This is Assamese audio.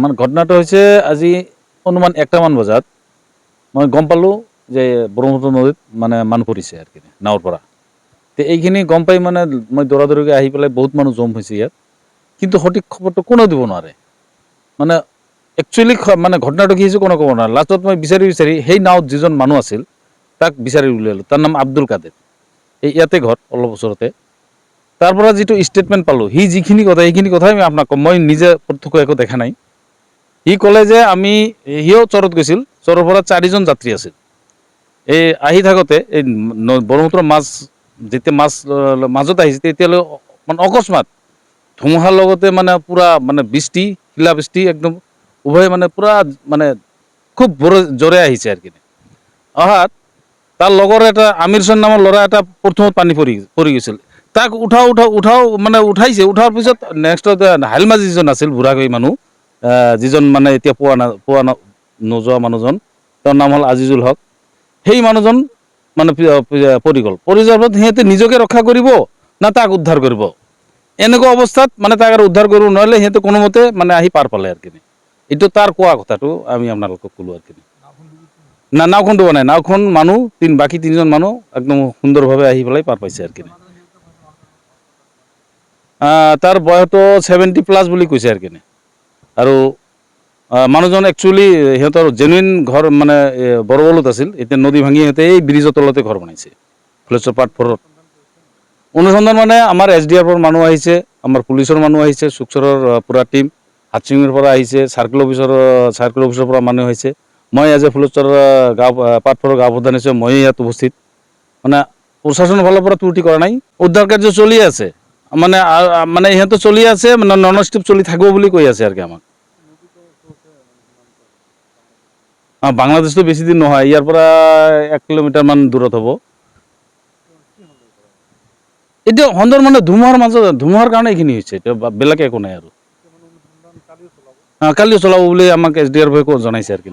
মানে ঘটনাটো হৈছে আজি অনুমান 1টামান বজাত মই গম পালোঁ যে ব্ৰহ্মপুত্ৰ নদীত মানে মানুহ পৰিছে আৰু কি নাৱৰ পৰা। তো এইখিনি গম পাই মানে মই দৌৰা-দৌৰিকৈ আহি পেলাই বহুত মানুহ জম হৈছে ইয়াত, কিন্তু সঠিক খবৰটো কোনেও দিব নোৱাৰে। মানে একচুৱেলি মানে ঘটনাটো কি হৈছে কোনেও ক'ব নোৱাৰে। লাষ্টত মই বিচাৰি সেই নাৱত যিজন মানুহ আছিল তাক বিচাৰি উলিয়ালোঁ। তাৰ নাম আব্দুল কাদেৰ, এই ইয়াতে ঘৰ অলপ ওচৰতে। তাৰ পৰা যিটো ষ্টেটমেণ্ট পালোঁ, সি যিখিনি কথা সেইখিনি কথাই মই আপোনাক ক'ম, মই নিজে প্ৰত্যক্ষ একো দেখা নাই। সি ক'লে যে সিও চৰত গৈছিল, চৰৰ পৰা 4জন যাত্ৰী আছিল। এই আহি থাকোঁতে এই ব্ৰহ্মপুত্ৰৰ যেতিয়া মাজত আহিছে তেতিয়ালৈ মানে অকস্মাত ধুমুহাৰ লগতে মানে পুৰা মানে বৃষ্টি, শিলাবৃষ্টি একদম উভয় মানে পুৰা মানে খুব জোৰে আহিছে আৰু কি। অহাত তাৰ লগৰ এটা আমিৰসন নামৰ ল'ৰা এটা প্ৰথমত পানী পৰি গৈছিল। তাক উঠাইছে, উঠাৰ পিছত নেক্সটত হাইলমাজি যিজন আছিল বুঢ়াগৈ মানুহ, যিজন মানে এতিয়া পোৱা নোযোৱা মানুহজন, তেওঁৰ নাম হ'ল আজিজুল হক। সেই মানুহজন মানে পৰি গ'ল। পৰি যোৱাৰ পিছত সিহঁতে নিজকে ৰক্ষা কৰিব না তাক উদ্ধাৰ কৰিব, এনেকুৱা অৱস্থাত মানে তাক আৰু উদ্ধাৰ কৰিব নোৱাৰিলে, সিহঁতে কোনোমতে মানে আহি পাৰ পালে আৰু কি। এইটো তাৰ কোৱা কথাটো আমি আপোনালোকক ক'লোঁ আৰু কি। নাওখন ডুবা নাই, নাওখন বাকী 3জন মানুহ একদম সুন্দৰভাৱে আহি পেলাই পাৰ পাইছে আৰু কি। তাৰ বয়সটো 70+ বুলি কৈছে আৰু কি। আৰু মানুহজন একচুৱেলি সিহঁতৰ জেনুইন ঘৰ মানে বৰবলত আছিল, এতিয়া নদী ভাঙি সিহঁতে এই ব্ৰিজৰ তলতে ঘৰ বনাইছে, ফ্লেশ্বৰ পাৰ্ট 4ত। অনুসন্ধান মানে আমাৰ SDF-ৰ মানুহ আহিছে, আমাৰ পুলিচৰ মানুহ আহিছে, চুকচৰৰ পুৰা টিম, হাতচিঙিৰ পৰা আহিছে, চাৰ্কল অফিচৰ পৰা মানুহ আহিছে। মই এজ এ ফ্লেশ্বৰ পাৰ্ট 4ৰ গাঁও প্ৰধান হিচাপে মই ইয়াত উপস্থিত। মানে প্ৰশাসনৰ ফালৰ পৰা ত্ৰুটি কৰা নাই, উদ্ধাৰ কাৰ্য চলি আছে। মানে ইহঁতে চলি আছে, নন ষ্টপ চলি থাকিব বুলি কৈ আছে আৰু কি আমাক। বাংলাদেশটো বেছি দিন নহয়, ইয়াৰ পৰা 1 কিলোমিটাৰমান দূৰত হ'ব। এতিয়া মানে ধুমুহাৰ কাৰণে এইখিনি হৈছে, এতিয়া বেলেগ একো নাই আৰু। কালিও চলাব বুলি আমাক SDF-এ জনাইছে আৰু কি।